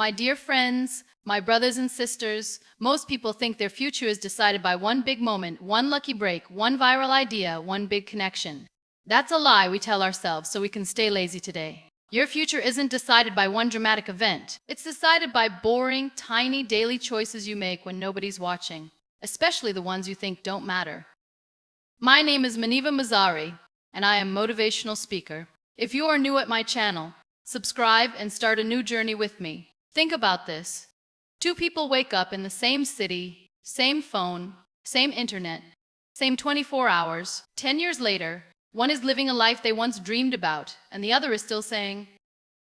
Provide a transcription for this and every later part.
My dear friends, my brothers and sisters, most people think their future is decided by one big moment, one lucky break, one viral idea, one big connection. That's a lie we tell ourselves so we can stay lazy today. Your future isn't decided by one dramatic event. It's decided by boring, tiny daily choices you make when nobody's watching, especially the ones you think don't matter. My name is Muniba, and I am a motivational speaker. If you are new at my channel, subscribe and start a new journey with me. Think about this. Two people wake up in the same city, same phone, same internet, same 24 hours. 10 years later, one is living a life they once dreamed about, and the other is still saying,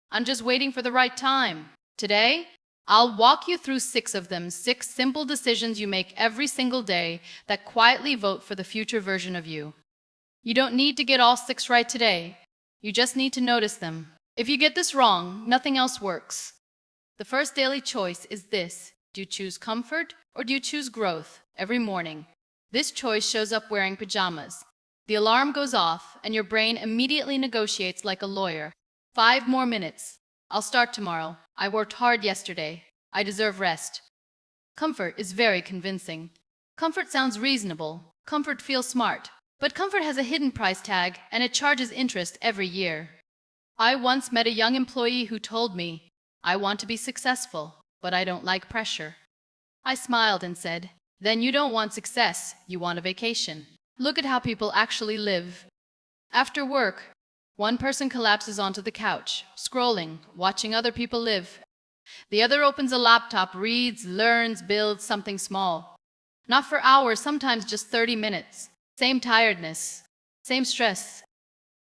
"I'm just waiting for the right time." Today, I'll walk you through 6 of them, 6 simple decisions you make every single day that quietly vote for the future version of you. You don't need to get all 6 right today. You just need to notice them. If you get this wrong, nothing else works. The first daily choice is this. Do you choose comfort or do you choose growth every morning? This choice shows up wearing pajamas. The alarm goes off and your brain immediately negotiates like a lawyer. 5 more minutes. I'll start tomorrow. I worked hard yesterday. I deserve rest. Comfort is very convincing. Comfort sounds reasonable. Comfort feels smart. But comfort has a hidden price tag and it charges interest every year. I once met a young employee who told me, "I want to be successful, but I don't like pressure." I smiled and said, "Then you don't want success, you want a vacation." Look at how people actually live. After work, one person collapses onto the couch, scrolling, watching other people live. The other opens a laptop, reads, learns, builds something small. Not for hours, sometimes just 30 minutes. Same tiredness, same stress,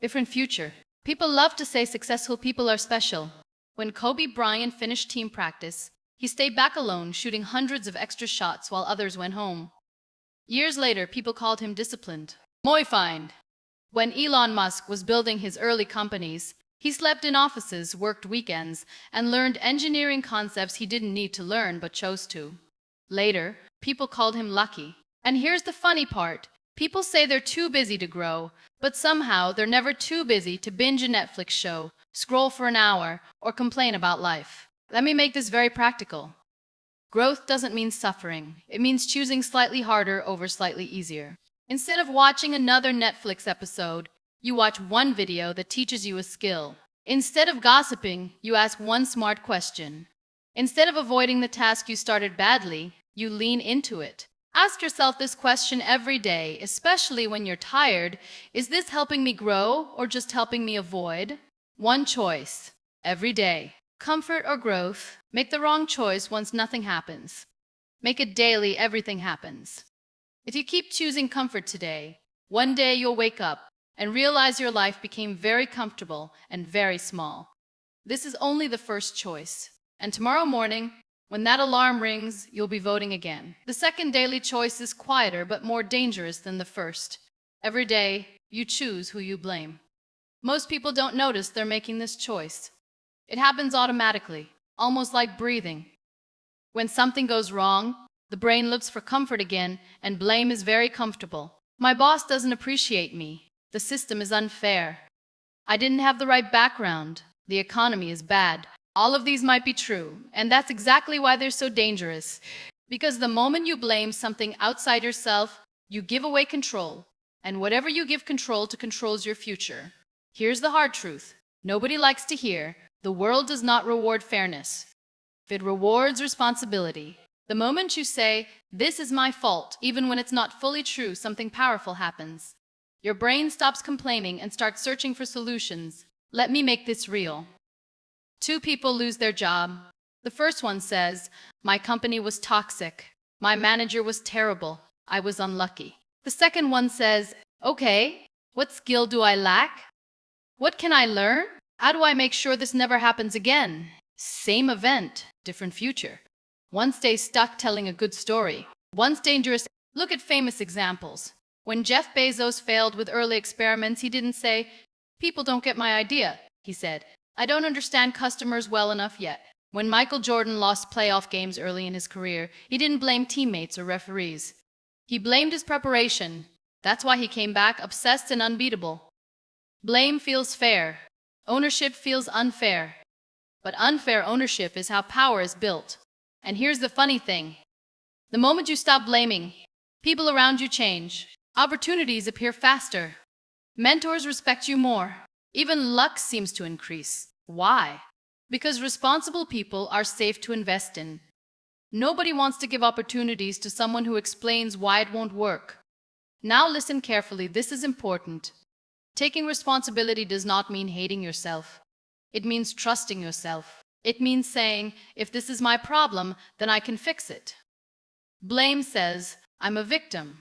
different future. People love to say successful people are special. When Kobe Bryant finished team practice, he stayed back alone, shooting hundreds of extra shots while others went home. Years later, people called him disciplined. Motivational. When Elon Musk was building his early companies, he slept in offices, worked weekends, and learned engineering concepts he didn't need to learn but chose to. Later, people called him lucky. And here's the funny part. People say they're too busy to grow, but somehow they're never too busy to binge a Netflix show, scroll for an hour, or complain about life. Let me make this very practical. Growth doesn't mean suffering. It means choosing slightly harder over slightly easier. Instead of watching another Netflix episode, you watch one video that teaches you a skill. Instead of gossiping, you ask one smart question. Instead of avoiding the task you started badly, you lean into it. Ask yourself this question every day, especially when you're tired. Is this helping me grow or just helping me avoid? One choice, every day. Comfort or growth? Make the wrong choice once nothing happens. Make it daily, everything happens. If you keep choosing comfort today, one day you'll wake up and realize your life became very comfortable and very small. This is only the first choice. And tomorrow morning, when that alarm rings, you'll be voting again. The second daily choice is quieter but more dangerous than the first. Every day, you choose who you blame. Most people don't notice they're making this choice. It happens automatically, almost like breathing. When something goes wrong, the brain looks for comfort again, and blame is very comfortable. My boss doesn't appreciate me. The system is unfair. I didn't have the right background. The economy is bad. All of these might be true, and that's exactly why they're so dangerous. Because the moment you blame something outside yourself, you give away control. And whatever you give control to controls your future. Here's the hard truth. Nobody likes to hear, the world does not reward fairness. It rewards responsibility. The moment you say, "This is my fault," even when it's not fully true, something powerful happens. Your brain stops complaining and starts searching for solutions. Let me make this real. 2 people lose their job. The first one says, "My company was toxic. My manager was terrible. I was unlucky." The second one says, "Okay, what skill do I lack? What can I learn? How do I make sure this never happens again?" Same event, different future. One stays stuck telling a good story. One's dangerous. Look at famous examples. When Jeff Bezos failed with early experiments, he didn't say, "People don't get my idea." He said, "I don't understand customers well enough yet." When Michael Jordan lost playoff games early in his career, he didn't blame teammates or referees. He blamed his preparation. That's why he came back obsessed and unbeatable. Blame feels fair. Ownership feels unfair. But unfair ownership is how power is built. And here's the funny thing. The moment you stop blaming, people around you change. Opportunities appear faster. Mentors respect you more. Even luck seems to increase. Why? Because responsible people are safe to invest in. Nobody wants to give opportunities to someone who explains why it won't work. Now listen carefully, this is important. Taking responsibility does not mean hating yourself. It means trusting yourself. It means saying, if this is my problem, then I can fix it. Blame says, I'm a victim.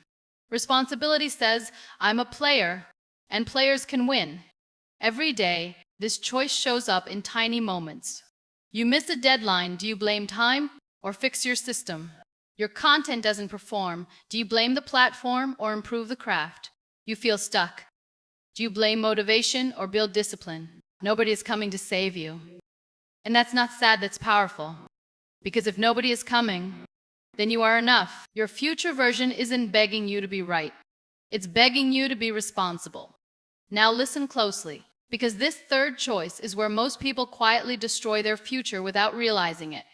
Responsibility says, I'm a player, and players can win. Every day, this choice shows up in tiny moments. You miss a deadline, do you blame time or fix your system? Your content doesn't perform, do you blame the platform or improve the craft? You feel stuck. Do you blame motivation or build discipline? Nobody is coming to save you. And that's not sad, that's powerful. Because if nobody is coming, then you are enough. Your future version isn't begging you to be right. It's begging you to be responsible. Now listen closely, because this third choice is where most people quietly destroy their future without realizing it.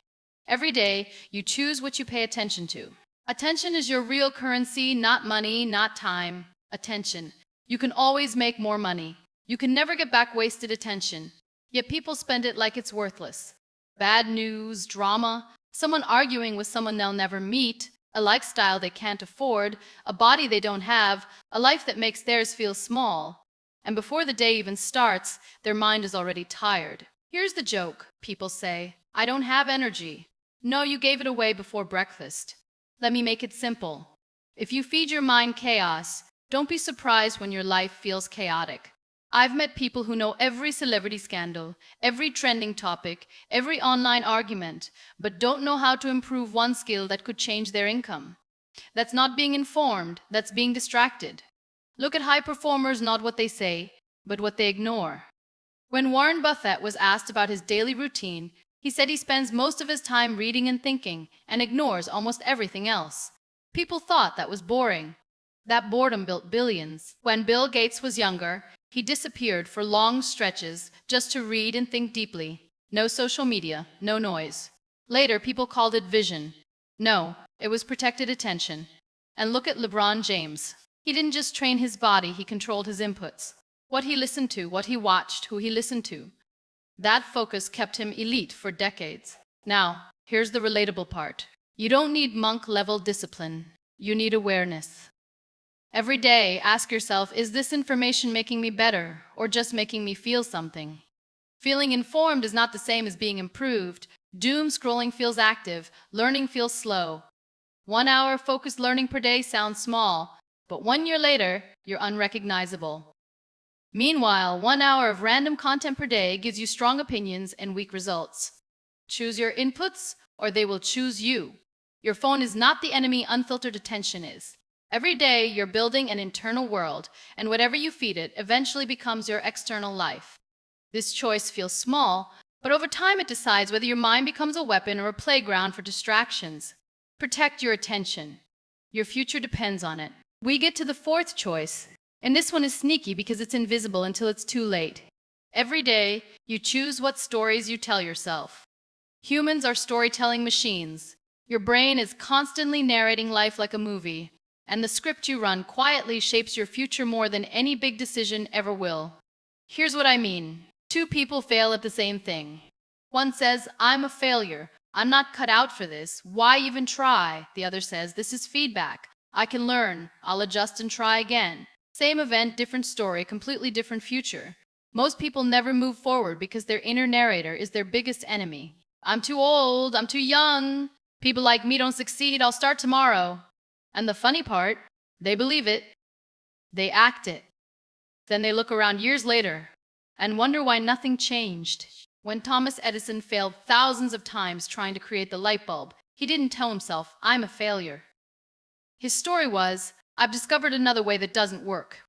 Every day, you choose what you pay attention to. Attention is your real currency, not money, not time. Attention. You can always make more money. You can never get back wasted attention. Yet people spend it like it's worthless. Bad news, drama, someone arguing with someone they'll never meet, a lifestyle they can't afford, a body they don't have, a life that makes theirs feel small. And before the day even starts, their mind is already tired. Here's the joke, people say, I don't have energy. No, you gave it away before breakfast. Let me make it simple. If you feed your mind chaos, don't be surprised when your life feels chaotic. I've met people who know every celebrity scandal, every trending topic, every online argument, but don't know how to improve one skill that could change their income. That's not being informed, that's being distracted. Look at high performers, not what they say, but what they ignore. When Warren Buffett was asked about his daily routine, he said he spends most of his time reading and thinking and ignores almost everything else. People thought that was boring. That boredom built billions. When Bill Gates was younger, he disappeared for long stretches just to read and think deeply. No social media, no noise. Later, people called it vision. No, it was protected attention. And look at LeBron James. He didn't just train his body, he controlled his inputs. What he listened to, what he watched, who he listened to. That focus kept him elite for decades. Now, here's the relatable part. You don't need monk-level discipline. You need awareness. Every day, ask yourself, is this information making me better or just making me feel something? Feeling informed is not the same as being improved. Doom scrolling feels active, learning feels slow. 1 hour focused learning per day sounds small, but 1 year later, you're unrecognizable. Meanwhile, 1 hour of random content per day gives you strong opinions and weak results. Choose your inputs, or they will choose you. Your phone is not the enemy, unfiltered attention is. Every day, you're building an internal world, and whatever you feed it eventually becomes your external life. This choice feels small, but over time it decides whether your mind becomes a weapon or a playground for distractions. Protect your attention. Your future depends on it. We get to the fourth choice, and this one is sneaky because it's invisible until it's too late. Every day, you choose what stories you tell yourself. Humans are storytelling machines. Your brain is constantly narrating life like a movie, and the script you run quietly shapes your future more than any big decision ever will. Here's what I mean. 2 people fail at the same thing. One says, I'm a failure. I'm not cut out for this. Why even try? The other says, this is feedback. I can learn. I'll adjust and try again. Same event, different story, completely different future. Most people never move forward because their inner narrator is their biggest enemy. I'm too old. I'm too young. People like me don't succeed. I'll start tomorrow. And the funny part, they believe it. They act it. Then they look around years later and wonder why nothing changed. When Thomas Edison failed thousands of times trying to create the light bulb, he didn't tell himself, I'm a failure. His story was, I've discovered another way that doesn't work.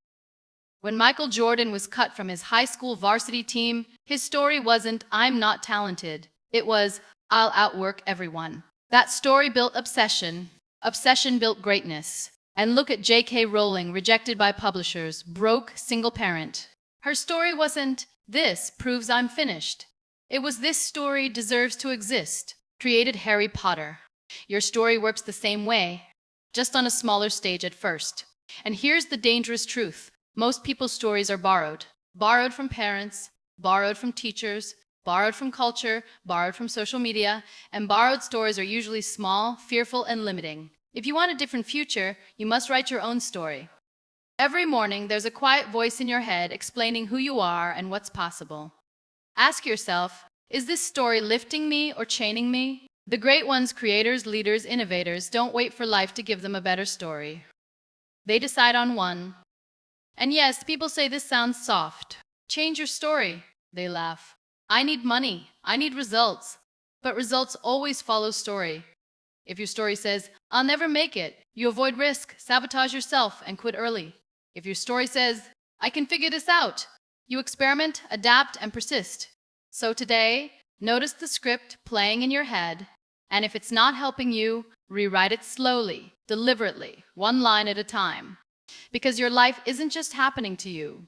When Michael Jordan was cut from his high school varsity team, his story wasn't, I'm not talented. It was, I'll outwork everyone. That story built obsession. Obsession built greatness. And look at J.K. Rowling, rejected by publishers, broke, single parent. Her story wasn't, this proves I'm finished. It was "This story deserves to exist" created Harry Potter. Your story works the same way, just on a smaller stage at first. And here's the dangerous truth. Most people's stories are borrowed. Borrowed from parents, borrowed from teachers, borrowed from culture, borrowed from social media, and borrowed stories are usually small, fearful, and limiting. If you want a different future, you must write your own story. Every morning, there's a quiet voice in your head explaining who you are and what's possible. Ask yourself, is this story lifting me or chaining me? The great ones, creators, leaders, innovators, don't wait for life to give them a better story. They decide on one. And yes, people say this sounds soft. Change your story, they laugh. I need money. I need results. But results always follow story. If your story says, I'll never make it, you avoid risk, sabotage yourself, and quit early. If your story says, I can figure this out, you experiment, adapt, and persist. So today, notice the script playing in your head, and if it's not helping you, rewrite it slowly, deliberately, one line at a time. Because your life isn't just happening to you,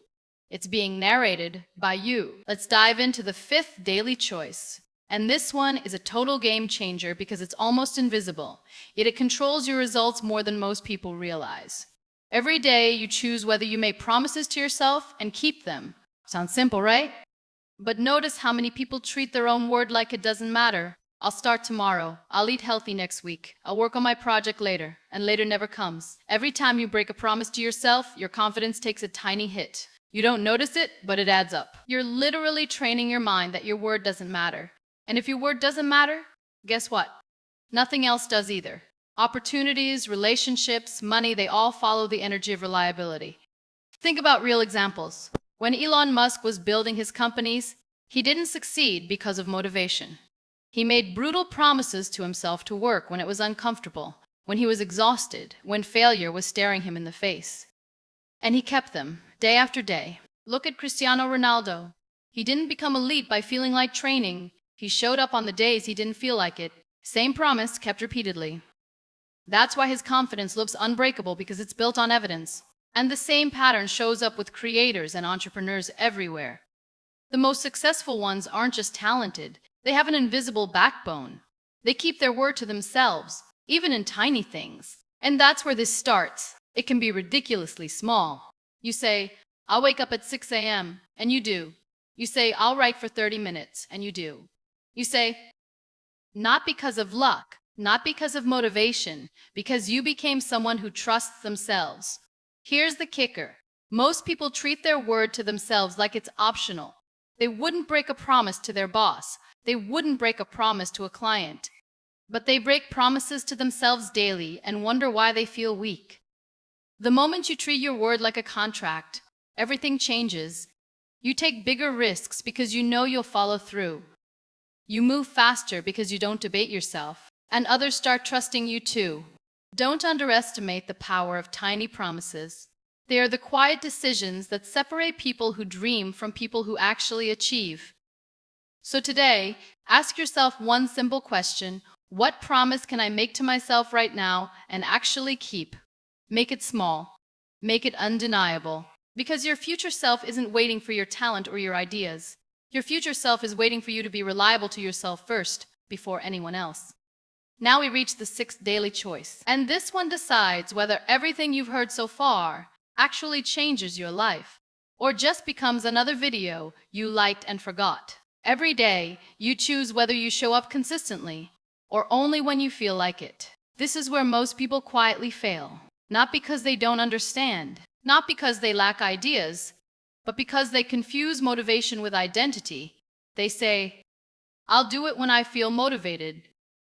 it's being narrated by you. Let's dive into the fifth daily choice. And this one is a total game changer because it's almost invisible, yet it controls your results more than most people realize. Every day you choose whether you make promises to yourself and keep them. Sounds simple, right? But notice how many people treat their own word like it doesn't matter. I'll start tomorrow. I'll eat healthy next week. I'll work on my project later. And later never comes. Every time you break a promise to yourself, your confidence takes a tiny hit. You don't notice it, but it adds up. You're literally training your mind that your word doesn't matter. And if your word doesn't matter, guess what? Nothing else does either. Opportunities, relationships, money, they all follow the energy of reliability. Think about real examples. When Elon Musk was building his companies, he didn't succeed because of motivation. He made brutal promises to himself to work when it was uncomfortable, when he was exhausted, when failure was staring him in the face. And he kept them, day after day. Look at Cristiano Ronaldo. He didn't become elite by feeling like training. He showed up on the days he didn't feel like it. Same promise, kept repeatedly. That's why his confidence looks unbreakable, because it's built on evidence. And the same pattern shows up with creators and entrepreneurs everywhere. The most successful ones aren't just talented, they have an invisible backbone. They keep their word to themselves, even in tiny things. And that's where this starts. It can be ridiculously small. You say, I'll wake up at 6 a.m., and you do. You say, I'll write for 30 minutes, and you do. You say, not because of luck, not because of motivation, because you became someone who trusts themselves. Here's the kicker. Most people treat their word to themselves like it's optional. They wouldn't break a promise to their boss. They wouldn't break a promise to a client. But they break promises to themselves daily and wonder why they feel weak. The moment you treat your word like a contract, everything changes. You take bigger risks because you know you'll follow through. You move faster because you don't debate yourself. And others start trusting you too. Don't underestimate the power of tiny promises. They are the quiet decisions that separate people who dream from people who actually achieve. So today, ask yourself one simple question. What promise can I make to myself right now and actually keep? Make it small. Make it undeniable. Because your future self isn't waiting for your talent or your ideas. Your future self is waiting for you to be reliable to yourself first, before anyone else. Now we reach the sixth daily choice. And this one decides whether everything you've heard so far actually changes your life, or just becomes another video you liked and forgot. Every day, you choose whether you show up consistently, or only when you feel like it. This is where most people quietly fail. Not because they don't understand, not because they lack ideas, but because they confuse motivation with identity. They say, I'll do it when I feel motivated.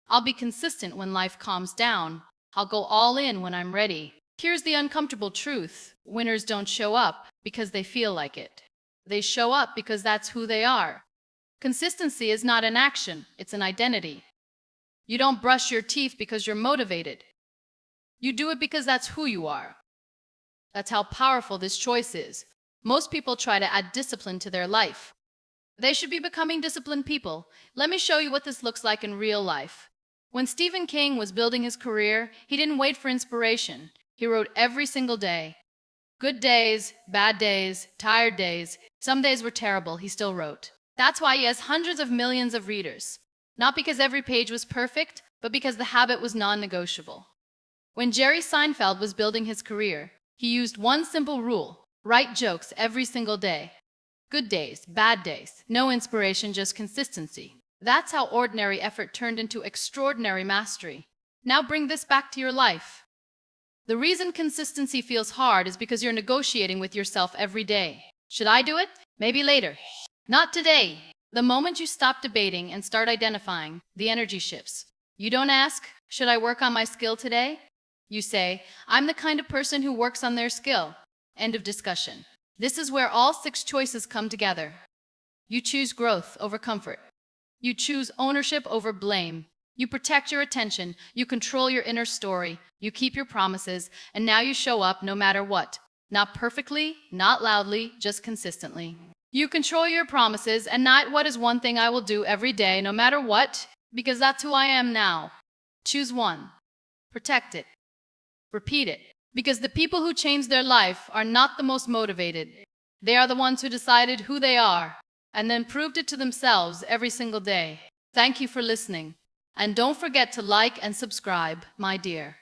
I'll be consistent when life calms down. I'll go all in when I'm ready. Here's the uncomfortable truth. Winners don't show up because they feel like it. They show up because that's who they are. Consistency is not an action, it's an identity. You don't brush your teeth because you're motivated. You do it because that's who you are. That's how powerful this choice is. Most people try to add discipline to their life. They should be becoming disciplined people. Let me show you what this looks like in real life. When Stephen King was building his career, he didn't wait for inspiration. He wrote every single day. Good days, bad days, tired days. Some days were terrible, he still wrote. That's why he has hundreds of millions of readers. Not because every page was perfect, but because the habit was non-negotiable. When Jerry Seinfeld was building his career, he used one simple rule: write jokes every single day. Good days, bad days, no inspiration, just consistency. That's how ordinary effort turned into extraordinary mastery. Now bring this back to your life. The reason consistency feels hard is because you're negotiating with yourself every day. Should I do it? Maybe later. Not today. The moment you stop debating and start identifying, the energy shifts. You don't ask, should I work on my skill today? You say, I'm the kind of person who works on their skill. End of discussion. This is where all 6 choices come together. You choose growth over comfort. You choose ownership over blame. You protect your attention. You control your inner story. You keep your promises. And now you show up no matter what. Not perfectly, not loudly, just consistently. You control your promises, and not what is one thing I will do every day, no matter what, because that's who I am now. Choose one. Protect it. Repeat it. Because the people who change their life are not the most motivated. They are the ones who decided who they are, and then proved it to themselves every single day. Thank you for listening. And don't forget to like and subscribe, my dear.